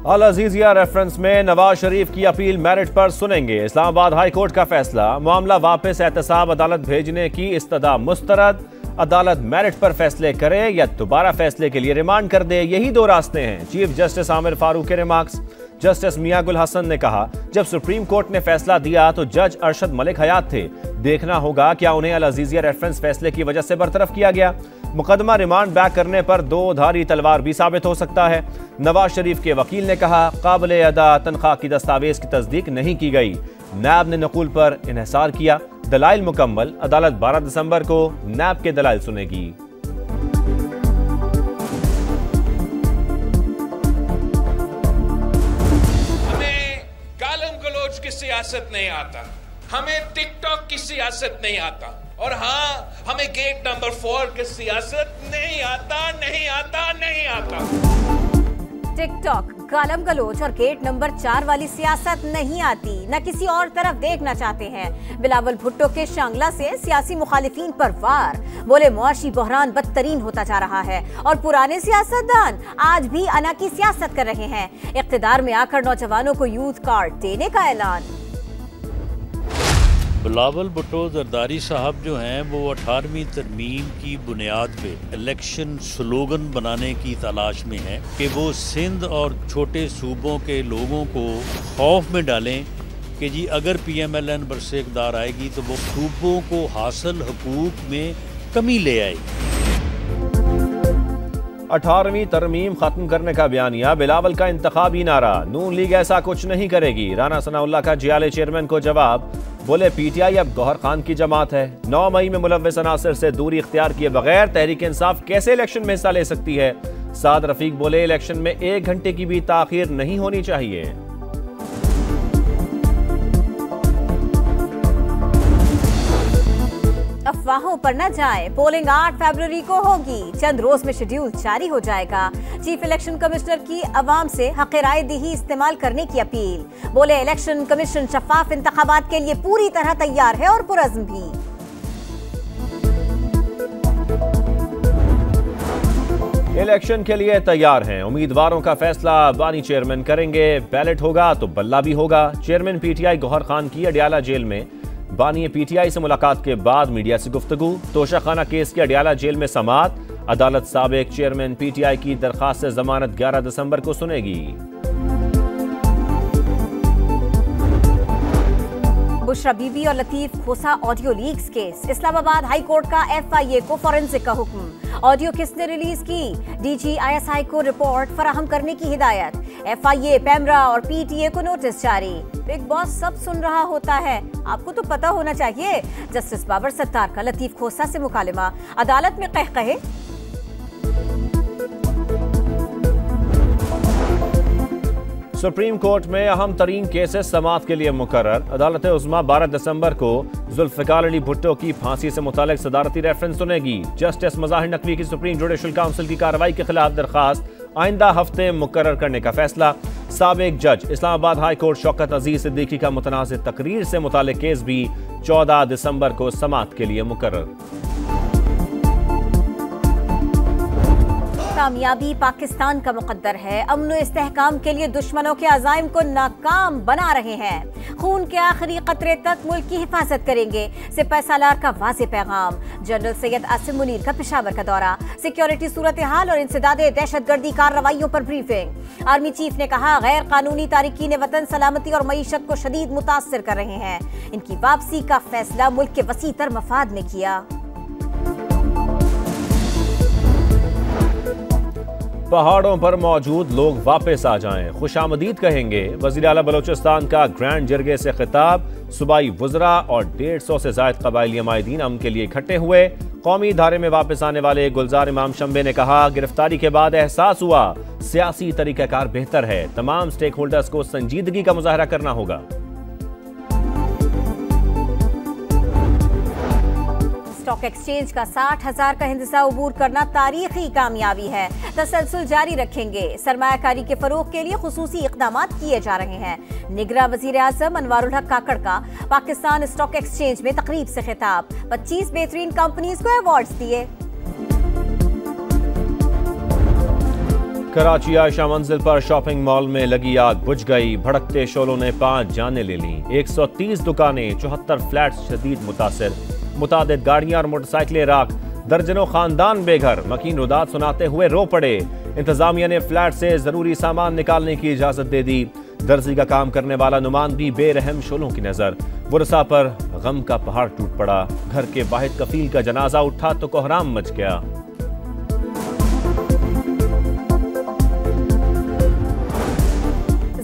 अल Azizia reference में नवाज शरीफ की appeal merit पर सुनेंगे। इस्लामाबाद हाई कोर्ट का फैसला, मामला वापस एहतसाब अदालत भेजने की इस्तदा मुस्तरद। अदालत मेरिट पर फैसले करे या दोबारा फैसले के लिए रिमांड कर दे, यही दो रास्ते हैं। चीफ जस्टिस आमिर फारूक के रिमार्क्स। जस्टिस मियां गुल हसन ने कहा, जब सुप्रीम कोर्ट ने फैसला दिया तो जज अरशद मलिक हयात थे। देखना होगा क्या उन्हें अल अजीजिया रेफरेंस फैसले की वजह से बरतरफ किया गया। मुकदमा रिमांड बैक करने पर दो धारी तलवार भी साबित हो सकता है। नवाज शरीफ के वकील ने कहा, काबिले अदा तनख्वाह की दस्तावेज की तस्दीक नहीं की गई। नैब ने नकुल पर इन्हिसार किया। दलाइल मुकम्मल। अदालत 12 दिसंबर को नैब के दलाइल सुनेगी। हमें गालम गलोच की सियासत नहीं आता, हमें टिकटॉक की सियासत नहीं आता, और हाँ, हमें गेट नंबर 4 की सियासत नहीं आता, नहीं आता, नहीं आता। टिकटॉक, गालम गलोच और गेट नंबर 4 वाली सियासत नहीं आती, न किसी और तरफ देखना चाहते हैं। बिलावल भुट्टो के शांगला से सियासी मुखालिफिन पर वार। बोले, मुआशी बहरान बदतरीन होता जा रहा है और पुराने सियासतदान आज भी अना की सियासत कर रहे हैं। इख्तिदार में आकर नौजवानों को यूथ कार्ड देने का ऐलान। बिलावल भुट्टो जरदारी साहब जो हैं वो 18वीं तरमीम की बुनियाद पे इलेक्शन स्लोगन बनाने की तलाश में हैं कि वो सिंध और छोटे सूबों के लोगों को खौफ में डालें कि जी अगर PMLN बरसे इक़्तिदार आएगी तो वो सूबों को हासिल हुकूक में कमी ले आएगी। 18वीं तरमीम खत्म करने का बयानिया, बिलावल का इंतखाबी नारा। नून लीग ऐसा कुछ नहीं करेगी। राना सनाउल्लाह का जियाले चेयरमैन को जवाब। बोले, PTI अब गौहर खान की जमात है। 9 मई में मुलव्विस अनासिर से दूरी इख्तियार किए बगैर तहरीक इंसाफ कैसे इलेक्शन में हिस्सा ले सकती है। साद रफीक बोले, इलेक्शन में 1 घंटे की भी ताखीर नहीं होनी चाहिए। अफवाहों पर न जाए, पोलिंग 8 फरवरी को होगी। चंद रोज में शेड्यूल जारी हो जाएगा। चीफ इलेक्शन कमिश्नर की अवाम से हक़ राय दही इस्तेमाल करने की अपील। बोले, इलेक्शन कमीशन शफाफ इंतखाबात के लिए पूरी तरह तैयार है और पुरज़्म भी। इलेक्शन के लिए तैयार हैं। उम्मीदवारों का फैसला बानी चेयरमैन करेंगे। बैलेट होगा तो बल्ला भी होगा। चेयरमैन PTI गौहर खान की अडियाला जेल में। बानी PTI से मुलाकात के बाद मीडिया से गुफ्तगू। तोशाखाना केस की अडियाला जेल में समाअत। अदालत साबिक चेयरमैन PTI की दरखास्त से जमानत 11 दिसंबर को सुनेगी। बुशरा बीबी और Latif Khosa audio leaks case. Islamabad high court का FIA को फॉरेंसिक का हुक्म। ऑडियो किसने रिलीज की? DG ISI को रिपोर्ट फराहम करने की हिदायत। FIA, पैमरा और PTA को नोटिस जारी। बिग बॉस सब सुन रहा होता है, आपको तो पता होना चाहिए। जस्टिस बाबर सत्तार का लतीफ खोसा से मुकालमा। अदालत में कहकहे। सुप्रीम कोर्ट में अहम तरीन केसेस समाअत के लिए मुकर्रर। अदालत उज़्मा 12 दिसंबर को जुल्फ़िकार अली भुट्टो की फांसी से मुतालिक सदारती रेफरेंस सुनेगी। जस्टिस मज़ाहिर नकवी की सुप्रीम जुडिशल काउंसिल की कार्रवाई के खिलाफ दरखास्त आइंदा हफ्ते मुकर्रर करने का फैसला। साबिक जज इस्लामाबाद हाई कोर्ट शौकत अजीज सिद्दीकी का मुतनाज़ तकरीर से मुतालिक केस भी 14 दिसंबर को समाअत के लिए मुकर्रर। कामयाबी पाकिस्तान का मुकद्दर है। अमन व इस्तेहकाम के लिए दुश्मनों के अज़ाइम को नाकाम बना रहे हैं। खून के आखिरी कतरे तक मुल्क की हिफाजत करेंगे। सिपह सालार का वाज़ेह पैगाम। जनरल सैयद आसिम मुनीर का पेशावर का दौरा। सिक्योरिटी सूरत हाल और इंसदादे दहशतगर्दी कार्रवाइयों पर ब्रीफिंग। आर्मी चीफ ने कहा, गैर कानूनी तारिकीन वतन सलामती और मईशत को शदीद मुतासिर कर रहे हैं। इनकी वापसी का फैसला मुल्क के वसीतर मफाद ने किया। पहाड़ों पर मौजूद लोग वापस आ जाएं, खुशामदीद कहेंगे। वज़ीर आला बलोचिस्तान का ग्रैंड जरगे से खिताब। सूबाई वज़रा और 150 से ज़ायद कबायली अमायदीन अमन के लिए इकट्ठे हुए। कौमी धारे में वापस आने वाले गुलजार इमाम शंबे ने कहा, गिरफ्तारी के बाद एहसास हुआ सियासी तरीक़ाकार बेहतर है। तमाम स्टेक होल्डर्स को संजीदगी का मुजाहरा करना होगा। स्टॉक एक्सचेंज का 60,000 का हिंसा अबूर करना तारीखी कामयाबी है। तसलसल जारी रखेंगे। सरमायाकारी के फरोग के लिए खुसूसी इक़दामात किए जा रहे हैं। निगरां वज़ीर आज़म अनवारुल हक काकड़ का पाकिस्तान स्टॉक एक्सचेंज में तकरीब से खिताब। 25 बेहतरीन कंपनीज को अवार्ड्स दिए। कराची आयशा मंजिल पर शॉपिंग मॉल में लगी आग बुझ गई। भड़कते शोलों ने 5 जानें ले लीं। 130 दुकानें, 74 फ्लैट्स शदीद मुतासिर। मुतादिद गाड़ियां और मोटरसाइकिलें राख। दर्जनों खानदान बेघर। मकीन रुदात सुनाते हुए रो पड़े। इंतजामिया ने फ्लैट से जरूरी सामान निकालने की इजाजत दे दी। दर्जी का काम करने वाला नुमान भी बेरहम शोलों की नजर। बुरसा पर गम का पहाड़ टूट पड़ा। घर के वाहिद कफील का जनाजा उठा तो कोहराम मच गया।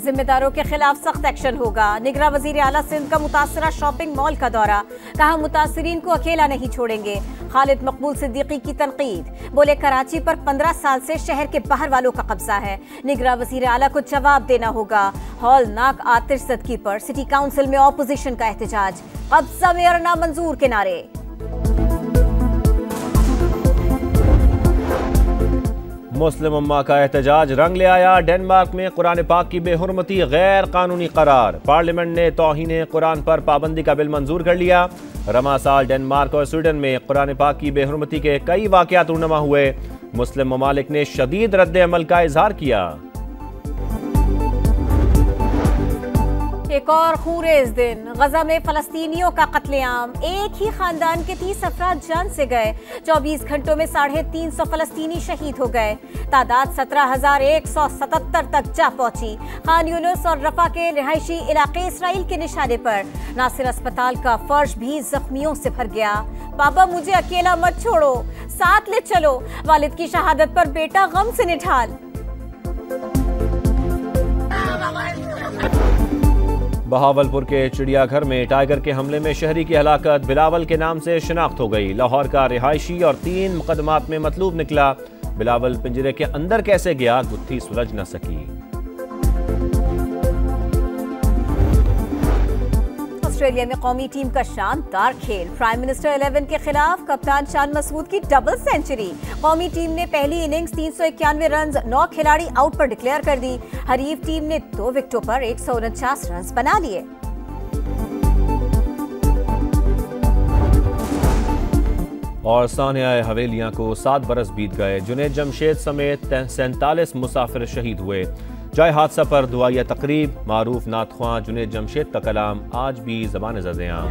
जिम्मेदारों के खिलाफ सख्त एक्शन होगा। निगरां वजीर आला सिंध का मुतासरा शॉपिंग मॉल का दौरा। कहा मुतासरीन को अकेला नहीं छोड़ेंगे। खालिद मकबूल सिद्दीकी की तनकीद। बोले कराची पर 15 साल से शहर के बाहर वालों का कब्जा है। निगरां वजीर आला को जवाब देना होगा। हौलनाक आतिश ज़दगी पर सिटी काउंसिल में ऑपोजिशन का एहतजाज। कब्जा मेयर नामंजूर के नारे। मुस्लिम उम्मा का एहतजाज रंग ले आया। डेनमार्क में कुरान पाक की बेहुरमती गैर कानूनी करार। पार्लियामेंट ने तौहीन कुरान पर पाबंदी का बिल मंजूर कर लिया। रमा साल डेनमार्क और स्वीडन में कुरान पाक की बेहुरमती के कई वाकयात रूनुमा हुए। मुस्लिम ममालिक ने शदीद रद्द अमल का इजहार किया। एक और खूरेज दिन। गजा में फलस्तीनियों का कत्लेआम। एक ही खानदान के 30 अफराद जान से गए। 24 घंटों में 350 फलस्तीनी शहीद हो गए। तादाद 17,177 तक जा पहुंची। खान यूनुस और रफा के रिहायशी इलाके इसराइल के निशाने पर। नासिर अस्पताल का फर्श भी जख्मियों से भर गया। बाबा मुझे अकेला मत छोड़ो, साथ ले चलो। वालिद की शहादत पर बेटा गम से निढाल। बहावलपुर के चिड़ियाघर में टाइगर के हमले में शहरी की हलाकत। बिलावल के नाम से शिनाख्त हो गई। लाहौर का रिहायशी और 3 मुकदमात में मतलूब निकला। बिलावल पिंजरे के अंदर कैसे गया, गुत्थी सुलझ न सकी। ऑस्ट्रेलिया में कौमी टीम का शानदार खेल। प्राइम मिनिस्टर 11 के खिलाफ कप्तान शान मसूद की डबल सेंचुरी। कौमी टीम ने पहली इनिंग्स 391 रन 9 खिलाड़ी आउट पर डिक्लेयर कर दी। हरीफ 49 ने 2 विकेटों पर 149 रन बना लिए। और सानिया हवेलियां को 7 बरस बीत गए। जुनैद जमशेद समेत 47 मुसाफिर शहीद हुए। जाए हादसा पर दुआया तकरीब। मारूफ नातख्वां जुनैद जमशेद का कलाम आज भी ज़बान ज़द-ए-आम।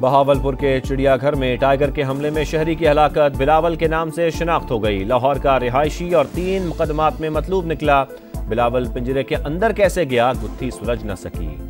बहावलपुर के चिड़ियाघर में टाइगर के हमले में शहरी की हलाकत। बिलावल के नाम से शिनाख्त हो गई। लाहौर का रिहायशी और 3 मुकदमात में मतलूब निकला। बिलावल पिंजरे के अंदर कैसे गया, गुत्थी सुलझ न सकी।